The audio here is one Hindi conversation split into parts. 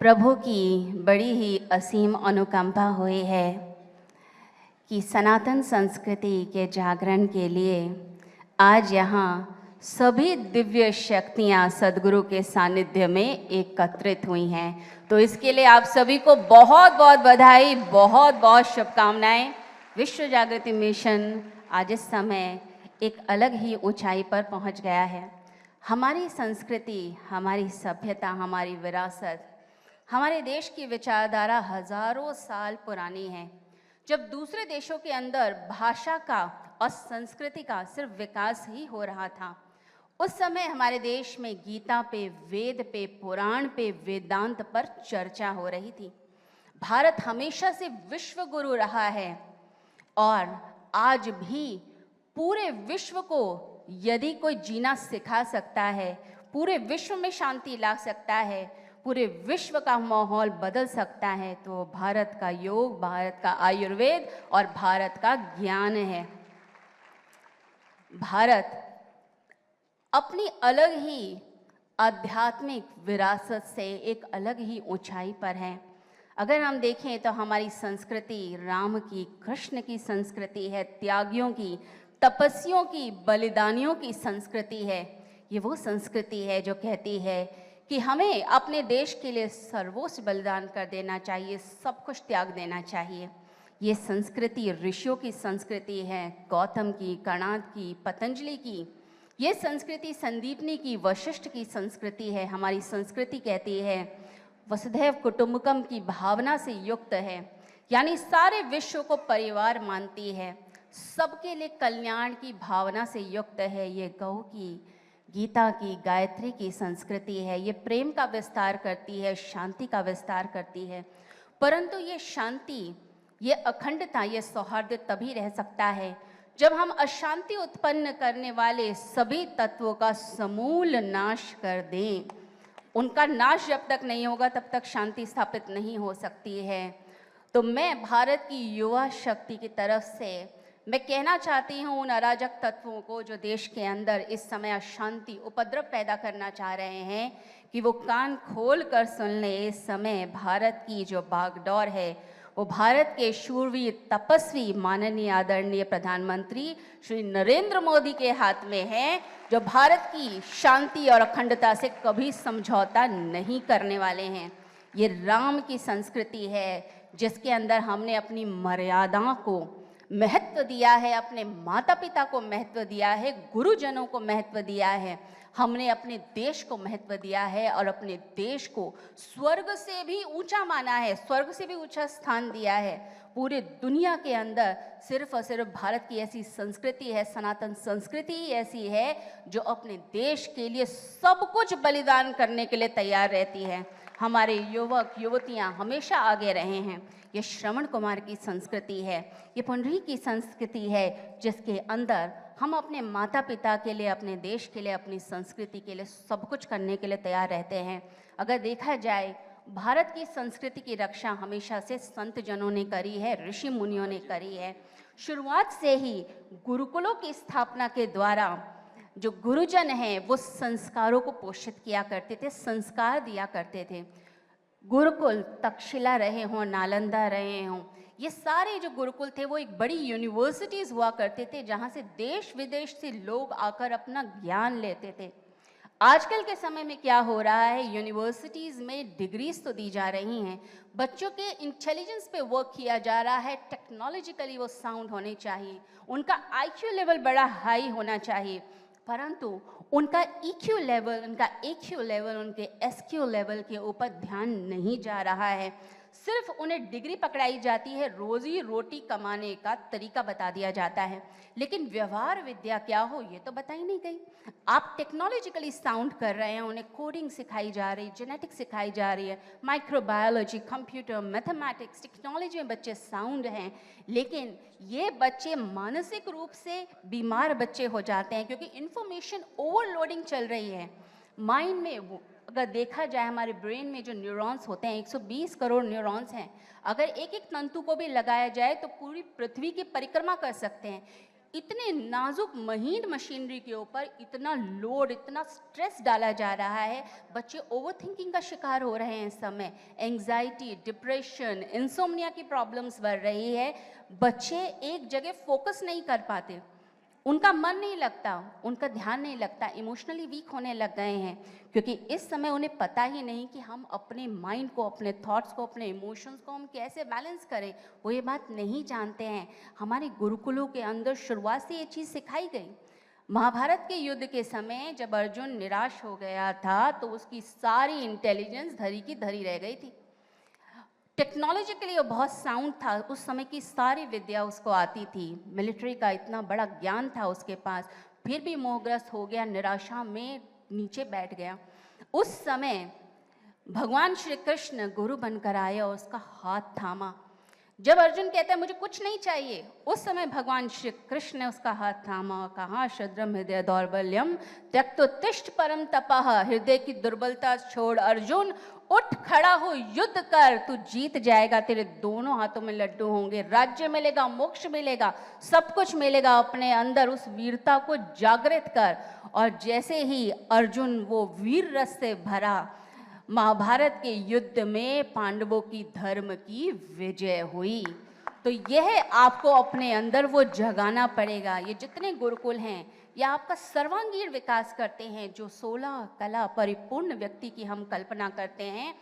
प्रभु की बड़ी ही असीम अनुकंपा हुई है कि सनातन संस्कृति के जागरण के लिए आज यहाँ सभी दिव्य शक्तियाँ सद्गुरु के सानिध्य में एकत्रित हुई हैं। तो इसके लिए आप सभी को बहुत बहुत बधाई, बहुत बहुत शुभकामनाएं। विश्व जागृति मिशन आज इस समय एक अलग ही ऊंचाई पर पहुंच गया है। हमारी संस्कृति, हमारी सभ्यता, हमारी विरासत, हमारे देश की विचारधारा हजारों साल पुरानी है। जब दूसरे देशों के अंदर भाषा का और संस्कृति का सिर्फ विकास ही हो रहा था, उस समय हमारे देश में गीता पे, वेद पे, पुराण पे, वेदांत पर चर्चा हो रही थी। भारत हमेशा से विश्व गुरु रहा है और आज भी पूरे विश्व को यदि कोई जीना सिखा सकता है, पूरे विश्व में शांति ला सकता है, पूरे विश्व का माहौल बदल सकता है, तो भारत का योग, भारत का आयुर्वेद और भारत का ज्ञान है। भारत अपनी अलग ही आध्यात्मिक विरासत से एक अलग ही ऊंचाई पर है। अगर हम देखें तो हमारी संस्कृति राम की, कृष्ण की संस्कृति है, त्यागियों की, तपस्वियों की, बलिदानियों की संस्कृति है। ये वो संस्कृति है जो कहती है कि हमें अपने देश के लिए सर्वोच्च बलिदान कर देना चाहिए, सब कुछ त्याग देना चाहिए। ये संस्कृति ऋषियों की संस्कृति है, गौतम की, कणाद की, पतंजलि की। ये संस्कृति संदीपनी की, वशिष्ठ की संस्कृति है। हमारी संस्कृति कहती है वसुधैव कुटुंबकम की भावना से युक्त है, यानी सारे विश्व को परिवार मानती है, सबके लिए कल्याण की भावना से युक्त है। ये गौ की, गीता की, गायत्री की संस्कृति है। ये प्रेम का विस्तार करती है, शांति का विस्तार करती है। परंतु ये शांति, ये अखंडता, ये सौहार्द तभी रह सकता है जब हम अशांति उत्पन्न करने वाले सभी तत्वों का समूल नाश कर दें। उनका नाश जब तक नहीं होगा तब तक शांति स्थापित नहीं हो सकती है। तो मैं भारत की युवा शक्ति की तरफ से मैं कहना चाहती हूँ उन अराजक तत्वों को जो देश के अंदर इस समय अशांति, उपद्रव पैदा करना चाह रहे हैं, कि वो कान खोल कर सुन ले। इस समय भारत की जो बागडोर है वो भारत के शूरवीर, तपस्वी, माननीय आदरणीय प्रधानमंत्री श्री नरेंद्र मोदी के हाथ में है, जो भारत की शांति और अखंडता से कभी समझौता नहीं करने वाले हैं। ये राम की संस्कृति है जिसके अंदर हमने अपनी मर्यादाओं को महत्व दिया है, अपने माता पिता को महत्व दिया है, गुरुजनों को महत्व दिया है, हमने अपने देश को महत्व दिया है और अपने देश को स्वर्ग से भी ऊंचा माना है, स्वर्ग से भी ऊंचा स्थान दिया है। पूरे दुनिया के अंदर सिर्फ और सिर्फ भारत की ऐसी संस्कृति है, सनातन संस्कृति ही ऐसी है जो अपने देश के लिए सब कुछ बलिदान करने के लिए तैयार रहती है। हमारे युवक युवतियां हमेशा आगे रहे हैं। ये श्रवण कुमार की संस्कृति है, ये पुंडरी की संस्कृति है, जिसके अंदर हम अपने माता पिता के लिए, अपने देश के लिए, अपनी संस्कृति के लिए सब कुछ करने के लिए तैयार रहते हैं। अगर देखा जाए, भारत की संस्कृति की रक्षा हमेशा से संत जनों ने करी है, ऋषि मुनियों ने करी है। शुरुआत से ही गुरुकुलों की स्थापना के द्वारा जो गुरुजन हैं वो संस्कारों को पोषित किया करते थे, संस्कार दिया करते थे। गुरुकुल तक्षशिला रहे हों, नालंदा रहे हों, ये सारे जो गुरुकुल थे वो एक बड़ी यूनिवर्सिटीज़ हुआ करते थे जहाँ से देश विदेश से लोग आकर अपना ज्ञान लेते थे। आजकल के समय में क्या हो रहा है, यूनिवर्सिटीज़ में डिग्रीज तो दी जा रही हैं, बच्चों के इंटेलिजेंस पे वर्क किया जा रहा है, टेक्नोलॉजिकली वो साउंड होने चाहिए, उनका आईक्यू लेवल बड़ा हाई होना चाहिए, परंतु उनका EQ लेवल, उनका AQ लेवल, उनके SQ लेवल के ऊपर ध्यान नहीं जा रहा है। सिर्फ उन्हें डिग्री पकड़ाई जाती है, रोजी रोटी कमाने का तरीका बता दिया जाता है, लेकिन व्यवहार विद्या क्या हो ये तो बताई नहीं गई। आप टेक्नोलॉजिकली साउंड कर रहे हैं, उन्हें कोडिंग सिखाई जा रही, जेनेटिक्स सिखाई जा रही है, माइक्रोबायोलॉजी, कंप्यूटर, मैथमेटिक्स, टेक्नोलॉजी में बच्चे साउंड हैं, लेकिन ये बच्चे मानसिक रूप से बीमार बच्चे हो जाते हैं क्योंकि इंफॉर्मेशन ओवरलोडिंग चल रही है। माइंड में अगर देखा जाए, हमारे ब्रेन में जो न्यूरॉन्स होते हैं, 120 करोड़ न्यूरॉन्स हैं, अगर एक एक तंतु को भी लगाया जाए तो पूरी पृथ्वी की परिक्रमा कर सकते हैं। इतने नाजुक महीन मशीनरी के ऊपर इतना लोड, इतना स्ट्रेस डाला जा रहा है। बच्चे ओवरथिंकिंग का शिकार हो रहे हैं इस समय। एंजाइटी, डिप्रेशन, इंसोम्निया की प्रॉब्लम्स बढ़ रही है। बच्चे एक जगह फोकस नहीं कर पाते, उनका मन नहीं लगता, उनका ध्यान नहीं लगता, इमोशनली वीक होने लग गए हैं, क्योंकि इस समय उन्हें पता ही नहीं कि हम अपने माइंड को, अपने थॉट्स को, अपने इमोशंस को हम कैसे बैलेंस करें। वो ये बात नहीं जानते हैं। हमारे गुरुकुलों के अंदर शुरुआत से ये चीज़ सिखाई गई। महाभारत के युद्ध के समय जब अर्जुन निराश हो गया था तो उसकी सारी इंटेलिजेंस धरी की धरी रह गई थी। टेक्नोलॉजी के लिए वो बहुत साउंड था, उस समय की सारी विद्या उसको आती थी, मिलिट्री का इतना बड़ा ज्ञान था उसके पास, फिर भी मोहग्रस्त हो गया, निराशा में नीचे बैठ गया। उस समय भगवान श्री कृष्ण गुरु बनकर आए और उसका हाथ थामा। जब अर्जुन कहता है मुझे कुछ नहीं चाहिए, उस समय भगवान श्री कृष्ण ने उसका हाथ थामा, कहा शद्रम हृदय दौर्बल्यम त्यक्तोत्तिष्ठ परम तपः। हृदय की दुर्बलता छोड़ अर्जुन, उठ खड़ा हो, युद्ध कर, तू जीत जाएगा। तेरे दोनों हाथों में लड्डू होंगे, राज्य मिलेगा, मोक्ष मिलेगा, सब कुछ मिलेगा। अपने अंदर उस वीरता को जागृत कर। और जैसे ही अर्जुन वो वीर रस से भरा, महाभारत के युद्ध में पांडवों की धर्म की विजय हुई। तो यह आपको अपने अंदर वो जगाना पड़ेगा। ये जितने गुरुकुल हैं ये आपका सर्वांगीण विकास करते हैं। जो 16 कला परिपूर्ण व्यक्ति की हम कल्पना करते हैं,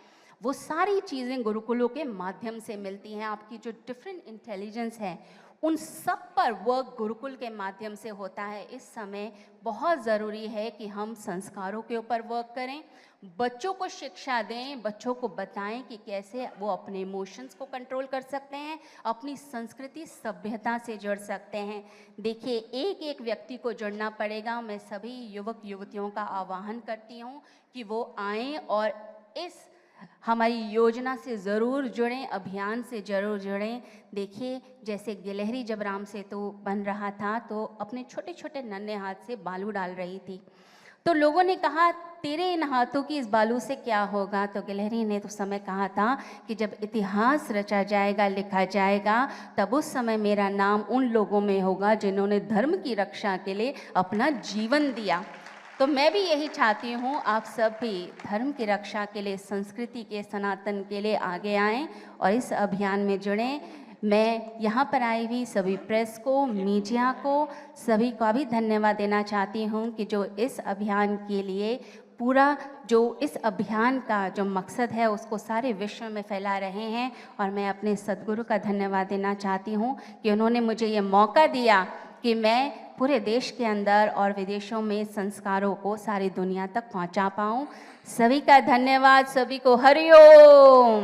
वो सारी चीज़ें गुरुकुलों के माध्यम से मिलती हैं। आपकी जो डिफरेंट इंटेलिजेंस है, उन सब पर वर्क गुरुकुल के माध्यम से होता है। इस समय बहुत ज़रूरी है कि हम संस्कारों के ऊपर वर्क करें, बच्चों को शिक्षा दें, बच्चों को बताएं कि कैसे वो अपने इमोशंस को कंट्रोल कर सकते हैं, अपनी संस्कृति सभ्यता से जुड़ सकते हैं। देखिए, एक एक व्यक्ति को जुड़ना पड़ेगा। मैं सभी युवक युवतियों का आह्वान करती हूँ कि वो आएँ और इस हमारी योजना से ज़रूर जुड़ें, अभियान से ज़रूर जुड़ें। देखिए, जैसे गिलहरी जब राम सेतु बन रहा था तो अपने छोटे छोटे नन्हे हाथ से बालू डाल रही थी, तो लोगों ने कहा तेरे इन हाथों की इस बालू से क्या होगा। तो गिलहरी ने तो समय कहा था कि जब इतिहास रचा जाएगा, लिखा जाएगा, तब उस समय मेरा नाम उन लोगों में होगा जिन्होंने धर्म की रक्षा के लिए अपना जीवन दिया। तो मैं भी यही चाहती हूँ, आप सब भी धर्म की रक्षा के लिए, संस्कृति के सनातन के लिए आगे आएं और इस अभियान में जुड़ें। मैं यहाँ पर आई हुई सभी प्रेस को, मीडिया को, सभी का भी धन्यवाद देना चाहती हूँ कि जो इस अभियान के लिए पूरा, जो इस अभियान का जो मकसद है उसको सारे विश्व में फैला रहे हैं। और मैं अपने सद्गुरु का धन्यवाद देना चाहती हूँ कि उन्होंने मुझे ये मौका दिया कि मैं पूरे देश के अंदर और विदेशों में संस्कारों को सारी दुनिया तक पहुँचा पाऊँ। सभी का धन्यवाद, सभी को हरि ओम।